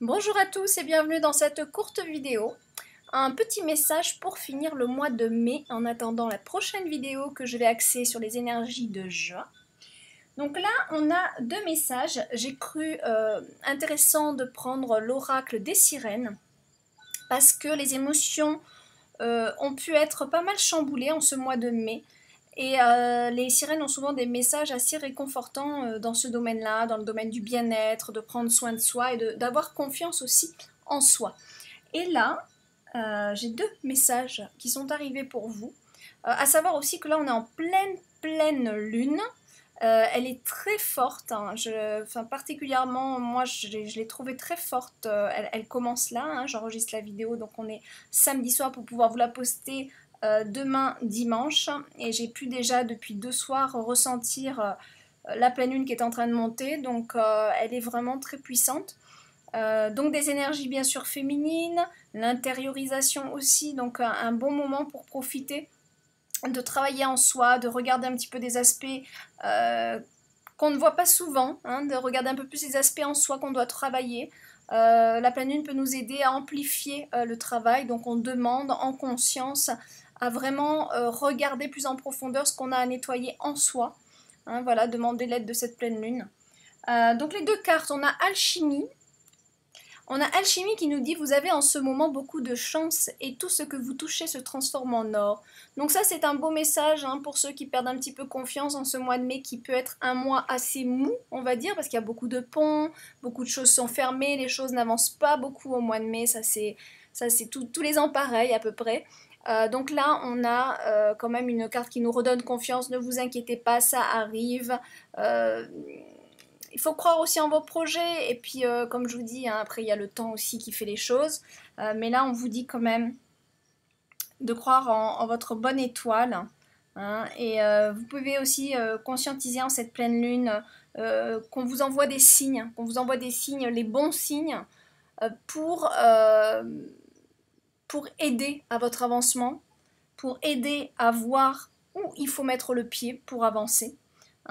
Bonjour à tous et bienvenue dans cette courte vidéo. Un petit message pour finir le mois de mai en attendant la prochaine vidéo que je vais axer sur les énergies de juin. Donc là, on a deux messages. J'ai cru intéressant de prendre l'oracle des sirènes parce que les émotions ont pu être pas mal chamboulées en ce mois de mai. Et les sirènes ont souvent des messages assez réconfortants dans ce domaine-là, dans le domaine du bien-être, de prendre soin de soi et d'avoir confiance aussi en soi. Et là, j'ai deux messages qui sont arrivés pour vous. À savoir aussi que là, on est en pleine lune. Elle est très forte, hein. Particulièrement, moi, je l'ai trouvée très forte. Elle commence là, hein. J'enregistre la vidéo, donc on est samedi soir pour pouvoir vous la poster demain dimanche. Et j'ai pu déjà, depuis 2 soirs, ressentir la pleine lune qui est en train de monter. Donc, elle est vraiment très puissante. Donc des énergies bien sûr féminines, l'intériorisation aussi, donc un bon moment pour profiter de travailler en soi, de regarder un petit peu des aspects qu'on ne voit pas souvent, hein, de regarder un peu plus les aspects en soi qu'on doit travailler. La pleine lune peut nous aider à amplifier le travail, donc on demande en conscience à vraiment regarder plus en profondeur ce qu'on a à nettoyer en soi. Hein, voilà, demander l'aide de cette pleine lune. Donc les deux cartes, on a alchimie. On a Alchimie qui nous dit vous avez en ce moment beaucoup de chance et tout ce que vous touchez se transforme en or. Donc ça c'est un beau message hein, pour ceux qui perdent un petit peu confiance en ce mois de mai qui peut être un mois assez mou on va dire parce qu'il y a beaucoup de ponts, beaucoup de choses sont fermées, les choses n'avancent pas beaucoup au mois de mai, ça c'est tous les ans pareil à peu près. Donc là on a quand même une carte qui nous redonne confiance, ne vous inquiétez pas, ça arrive. Il faut croire aussi en vos projets et puis comme je vous dis, hein, après il y a le temps aussi qui fait les choses. Mais là on vous dit quand même de croire en votre bonne étoile. Hein, et vous pouvez aussi conscientiser en cette pleine lune qu'on vous envoie des signes, les bons signes pour aider à votre avancement, pour aider à voir où il faut mettre le pied pour avancer.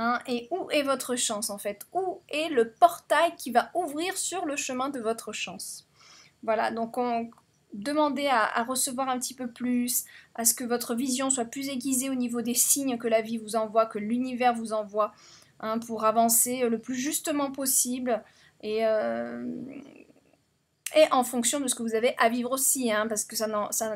Hein, et où est votre chance en fait? Où est le portail qui va ouvrir sur le chemin de votre chance? Voilà, donc on demandez à recevoir un petit peu plus, à ce que votre vision soit plus aiguisée au niveau des signes que la vie vous envoie, que l'univers vous envoie, hein, pour avancer le plus justement possible. Et en fonction de ce que vous avez à vivre aussi, hein, parce que ça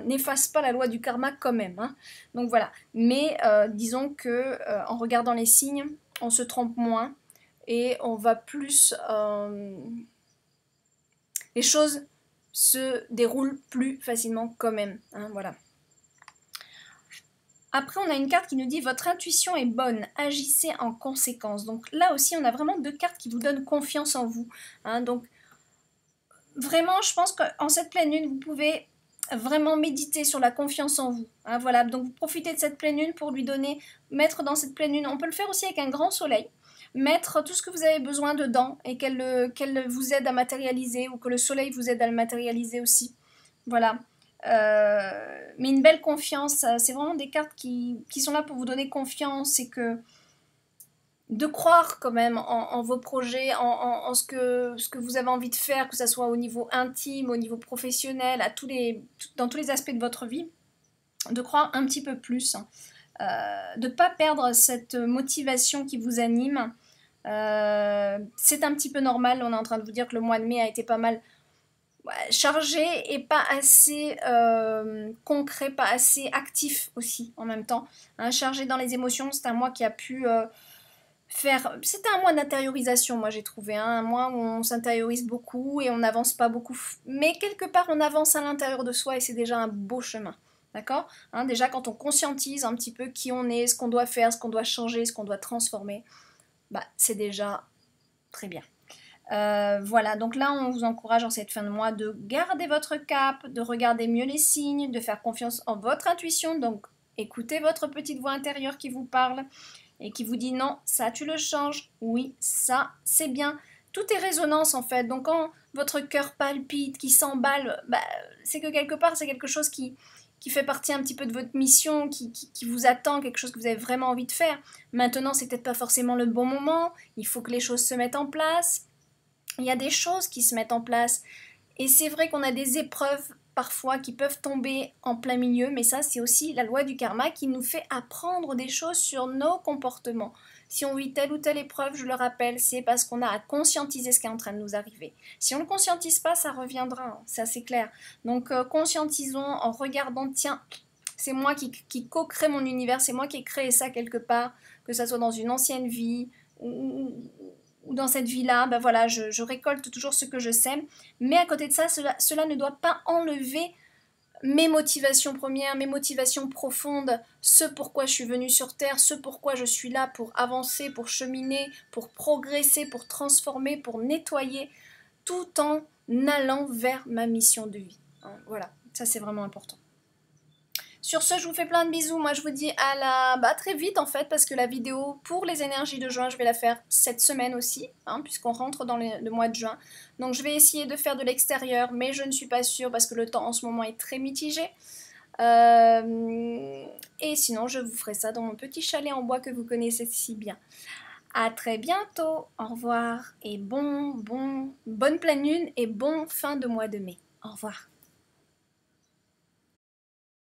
n'efface pas la loi du karma quand même. Hein. Donc voilà. Mais disons que en regardant les signes, on se trompe moins et on va plus. Les choses se déroulent plus facilement quand même. Hein, voilà. Après, on a une carte qui nous dit votre intuition est bonne, agissez en conséquence. Donc là aussi, on a vraiment deux cartes qui vous donnent confiance en vous. Hein, donc vraiment, je pense qu'en cette pleine lune, vous pouvez vraiment méditer sur la confiance en vous. Hein, voilà, donc vous profitez de cette pleine lune pour lui donner, mettre dans cette pleine lune, on peut le faire aussi avec un grand soleil, mettre tout ce que vous avez besoin dedans et qu'elle vous aide à matérialiser ou que le soleil vous aide à le matérialiser aussi. Voilà. Mais une belle confiance, c'est vraiment des cartes qui sont là pour vous donner confiance et que de croire quand même en vos projets, en ce que vous avez envie de faire, que ce soit au niveau intime, au niveau professionnel, dans tous les aspects de votre vie, de croire un petit peu plus, de ne pas perdre cette motivation qui vous anime. C'est un petit peu normal, on est en train de vous dire que le mois de mai a été pas mal chargé et pas assez concret, pas assez actif aussi en même temps. Hein, chargé dans les émotions, c'est un mois qui a pu c'était un mois d'intériorisation, moi j'ai trouvé, hein, un mois où on s'intériorise beaucoup et on n'avance pas beaucoup. Mais quelque part, on avance à l'intérieur de soi et c'est déjà un beau chemin. D'accord, hein, déjà, quand on conscientise un petit peu qui on est, ce qu'on doit faire, ce qu'on doit changer, ce qu'on doit transformer, bah, c'est déjà très bien. Voilà, donc là, on vous encourage en cette fin de mois de garder votre cap, de regarder mieux les signes, de faire confiance en votre intuition, donc écoutez votre petite voix intérieure qui vous parle et qui vous dit non, ça tu le changes, oui, ça c'est bien. Tout est résonance en fait, donc quand votre cœur palpite, qui s'emballe, bah, c'est que quelque part c'est quelque chose qui fait partie un petit peu de votre mission, qui vous attend, quelque chose que vous avez vraiment envie de faire. Maintenant, c'est peut-être pas forcément le bon moment, il faut que les choses se mettent en place. il y a des choses qui se mettent en place. Et c'est vrai qu'on a des épreuves parfois qui peuvent tomber en plein milieu, mais ça c'est aussi la loi du karma qui nous fait apprendre des choses sur nos comportements. Si on vit telle ou telle épreuve, je le rappelle, c'est parce qu'on a à conscientiser ce qui est en train de nous arriver. Si on ne le conscientise pas, ça reviendra, hein, ça c'est clair. Donc conscientisons en regardant, tiens, c'est moi qui co-crée mon univers, c'est moi qui ai créé ça quelque part, que ça soit dans une ancienne vie ou dans cette vie-là, ben voilà, je récolte toujours ce que je sème. Mais à côté de ça, cela ne doit pas enlever mes motivations premières, mes motivations profondes, ce pourquoi je suis venue sur Terre, ce pourquoi je suis là pour avancer, pour cheminer, pour progresser, pour transformer, pour nettoyer, tout en allant vers ma mission de vie. Voilà, ça c'est vraiment important. Sur ce, je vous fais plein de bisous. Moi, je vous dis à très vite, en fait, parce que la vidéo pour les énergies de juin, je vais la faire cette semaine aussi, hein, puisqu'on rentre dans le mois de juin. Donc, je vais essayer de faire de l'extérieur, mais je ne suis pas sûre parce que le temps en ce moment est très mitigé. Et sinon, je vous ferai ça dans mon petit chalet en bois que vous connaissez si bien. À très bientôt. Au revoir et bonne pleine lune et bon fin de mois de mai. Au revoir.